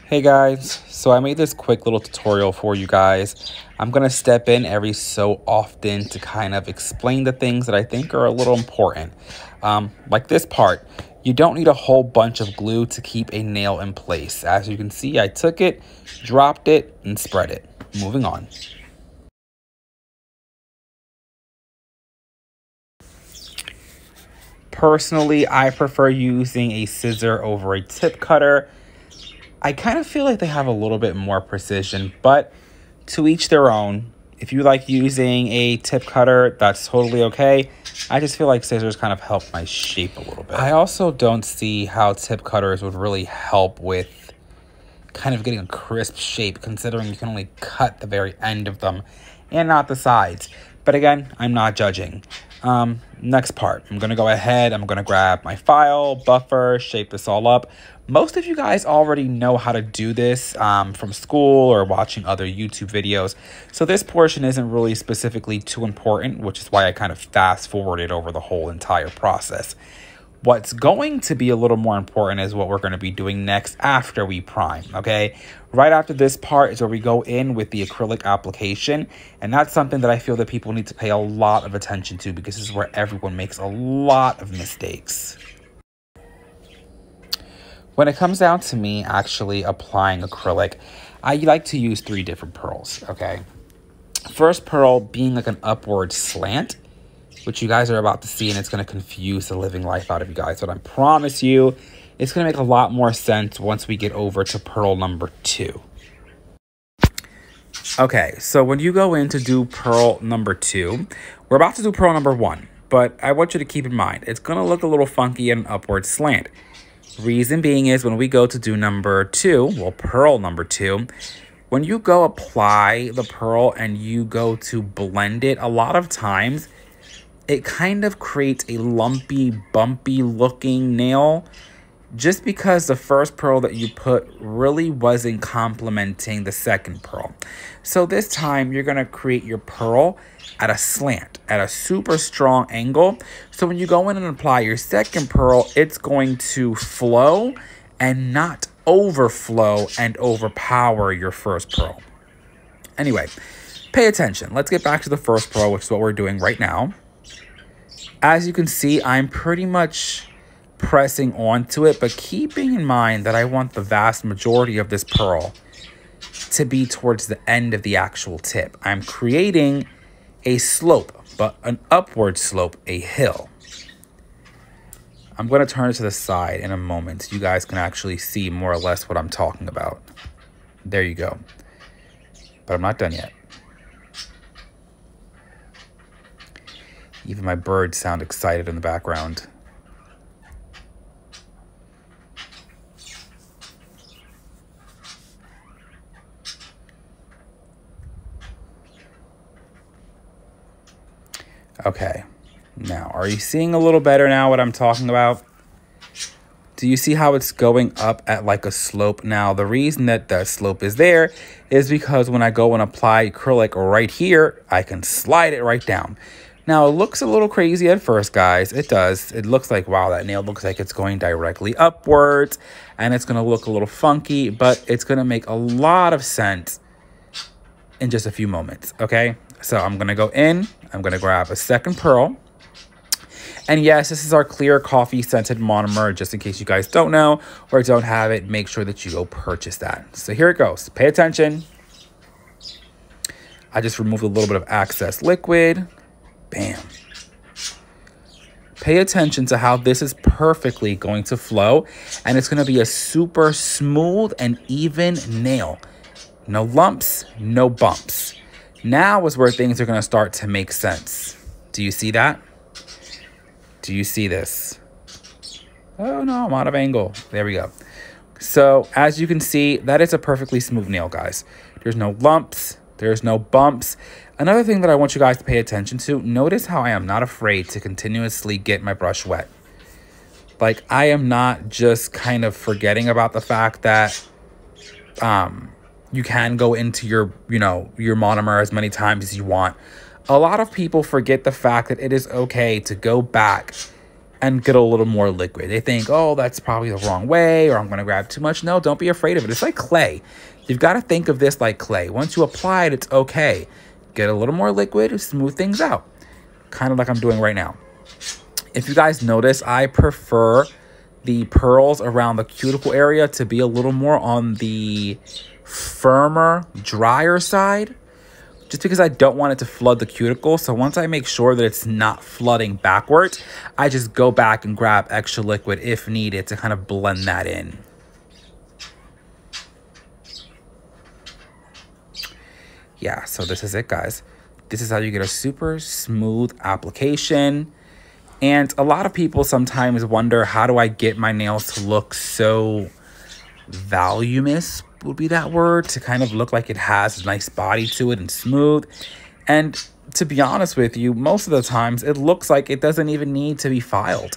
Hey guys, so I made this quick little tutorial for you guys. I'm going to step in every so often to kind of explain the things that I think are a little important. Like this part, you don't need a whole bunch of glue to keep a nail in place. As you can see, I took it, dropped it, and spread it. Moving on. Personally, I prefer using a scissor over a tip cutter. I kind of feel like they have a little bit more precision, but to each their own. If you like using a tip cutter, that's totally okay. I just feel like scissors kind of help my shape a little bit. I also don't see how tip cutters would really help with kind of getting a crisp shape, considering you can only cut the very end of them and not the sides. But again, I'm not judging. Next part, I'm going to go ahead, I'm going to grab my file, buffer, shape this all up. Most of you guys already know how to do this from school or watching other YouTube videos. So this portion isn't really specifically too important, which is why I kind of fast forwarded over the whole entire process. What's going to be a little more important is what we're going to be doing next after we prime, okay? Right after this part is where we go in with the acrylic application, and that's something that I feel that people need to pay a lot of attention to because this is where everyone makes a lot of mistakes. When it comes down to me actually applying acrylic, I like to use 3 different pearls, okay? First pearl being like an upward slant, which you guys are about to see, and it's going to confuse the living life out of you guys. But I promise you, it's going to make a lot more sense once we get over to pearl number 2. Okay, so when you go in to do pearl number 2, we're about to do pearl number 1. But I want you to keep in mind, it's going to look a little funky in an upward slant. Reason being is when we go to do number 2, well, pearl number 2, when you go apply the pearl and you go to blend it, a lot of times it kind of creates a lumpy, bumpy looking nail just because the first pearl that you put really wasn't complementing the second pearl. So this time you're going to create your pearl at a slant, at a super strong angle. So when you go in and apply your second pearl, it's going to flow and not overflow and overpower your first pearl. Anyway, pay attention. Let's get back to the first pearl, which is what we're doing right now. As you can see, I'm pretty much pressing onto it, but keeping in mind that I want the vast majority of this pearl to be towards the end of the actual tip. I'm creating a slope, but an upward slope, a hill. I'm going to turn it to the side in a moment so you guys can actually see more or less what I'm talking about. There you go. But I'm not done yet. Even my birds sound excited in the background. Okay, now, are you seeing a little better now what I'm talking about? Do you see how it's going up at like a slope? Now, the reason that the slope is there is because when I go and apply acrylic right here, I can slide it right down. Now, it looks a little crazy at first, guys. It does. It looks like, wow, that nail looks like it's going directly upwards, and it's going to look a little funky, but it's going to make a lot of sense in just a few moments, okay? So I'm going to go in. I'm going to grab a second pearl. And yes, this is our clear coffee scented monomer. Just in case you guys don't know or don't have it, make sure that you go purchase that. So here it goes. Pay attention. I just removed a little bit of excess liquid. Bam. Pay attention to how this is perfectly going to flow. And it's going to be a super smooth and even nail. No lumps, no bumps. Now is where things are going to start to make sense. Do you see that? Do you see this? Oh no, I'm out of angle. There we go. So as you can see, that is a perfectly smooth nail, guys. There's no lumps. There's no bumps. Another thing that I want you guys to pay attention to, notice how I am not afraid to continuously get my brush wet. Like, I am not just kind of forgetting about the fact that you can go into your monomer as many times as you want. A lot of people forget the fact that it is okay to go back and get a little more liquid. They think, oh, that's probably the wrong way, or I'm going to grab too much. No, don't be afraid of it. It's like clay. You've got to think of this like clay. Once you apply it, it's okay. Get a little more liquid, smooth things out. Kind of like I'm doing right now. If you guys notice, I prefer the pearls around the cuticle area to be a little more on the firmer, drier side, just because I don't want it to flood the cuticle. So once I make sure that it's not flooding backwards, I just go back and grab extra liquid if needed to kind of blend that in. Yeah, so this is it, guys. This is how you get a super smooth application. And a lot of people sometimes wonder, how do I get my nails to look so voluminous, would be that word, to kind of look like it has a nice body to it and smooth. And to be honest with you, most of the times it looks like it doesn't even need to be filed.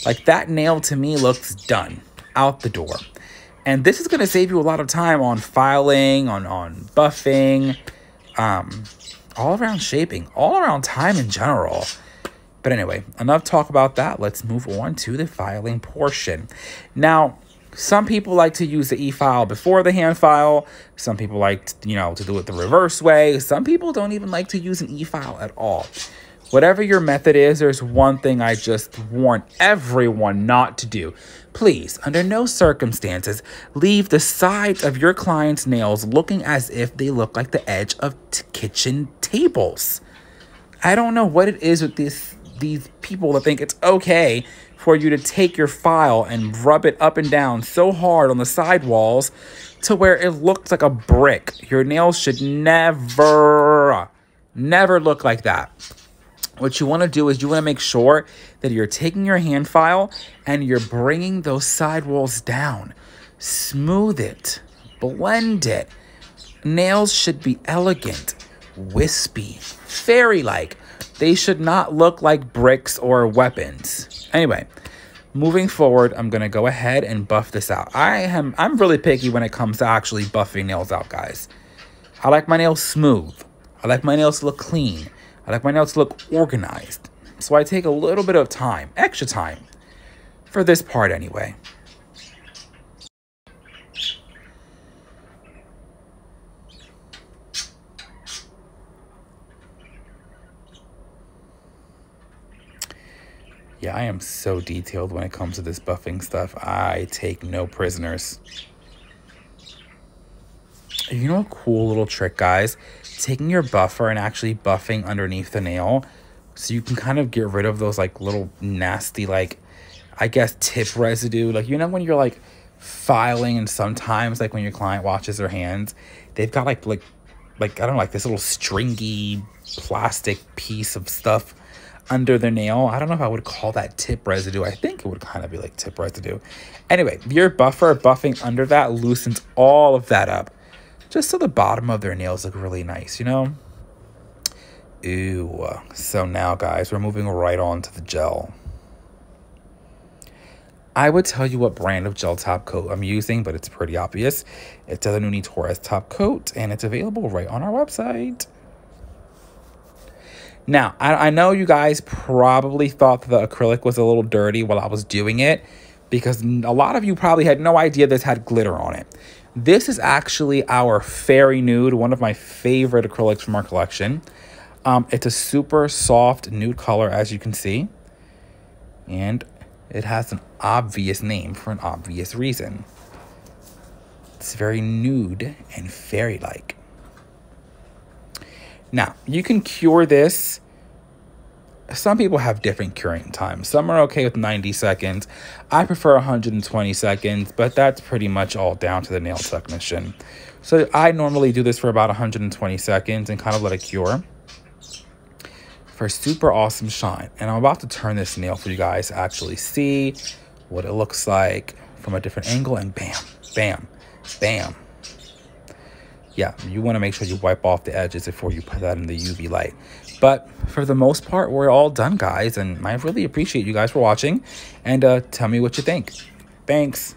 Like that nail to me looks done, out the door. And this is going to save you a lot of time on filing, on buffing, all around shaping, all around time in general. But anyway, enough talk about that. Let's move on to the filing portion. Now, some people like to use the e-file before the hand file. Some people like, to do it the reverse way. Some people don't even like to use an e-file at all. Whatever your method is, there's one thing I just warn everyone not to do. Please, under no circumstances, leave the sides of your client's nails looking as if they look like the edge of kitchen tables. I don't know what it is with these people that think it's okay for you to take your file and rub it up and down so hard on the side walls to where it looks like a brick. Your nails should never look like that. What you want to do is you want to make sure that you're taking your hand file and you're bringing those side walls down. Smooth it, blend it. Nails should be elegant, wispy, fairy-like. They should not look like bricks or weapons. Anyway, moving forward, I'm going to go ahead and buff this out. I'm really picky when it comes to actually buffing nails out, guys. I like my nails smooth. I like my nails to look clean. I like my nails to look organized. So I take a little bit of time, extra time, for this part anyway. Yeah, I am so detailed when it comes to this buffing stuff. I take no prisoners. You know a cool little trick, guys? Taking your buffer and actually buffing underneath the nail so you can kind of get rid of those like little nasty, like, I guess, tip residue. Like, when you're like filing, and sometimes like when your client washes their hands, they've got like I don't know, like this little stringy plastic piece of stuff under their nail. I don't know if I would call that tip residue. I think it would kind of be like tip residue. Anyway, your buffing under that loosens all of that up, just so the bottom of their nails look really nice, Ooh. So now, guys, we're moving right on to the gel. I would tell you what brand of gel top coat I'm using, but it's pretty obvious. It's the Nuni Torres top coat, and it's available right on our website. Now, I know you guys probably thought that the acrylic was a little dirty while I was doing it, because a lot of you probably had no idea this had glitter on it. This is actually our Fairy Nude, one of my favorite acrylics from our collection. It's a super soft nude color, as you can see. And it has an obvious name for an obvious reason. It's very nude and fairy-like. Now, you can cure this. Some people have different curing times. Some are okay with 90 seconds. I prefer 120 seconds, but that's pretty much all down to the nail technician. So I normally do this for about 120 seconds and kind of let it cure for super awesome shine. And I'm about to turn this nail for you guys to actually see what it looks like from a different angle, and bam, bam, bam. Yeah, you want to make sure you wipe off the edges before you put that in the UV light. But for the most part, we're all done, guys. And I really appreciate you guys for watching. And tell me what you think. Thanks.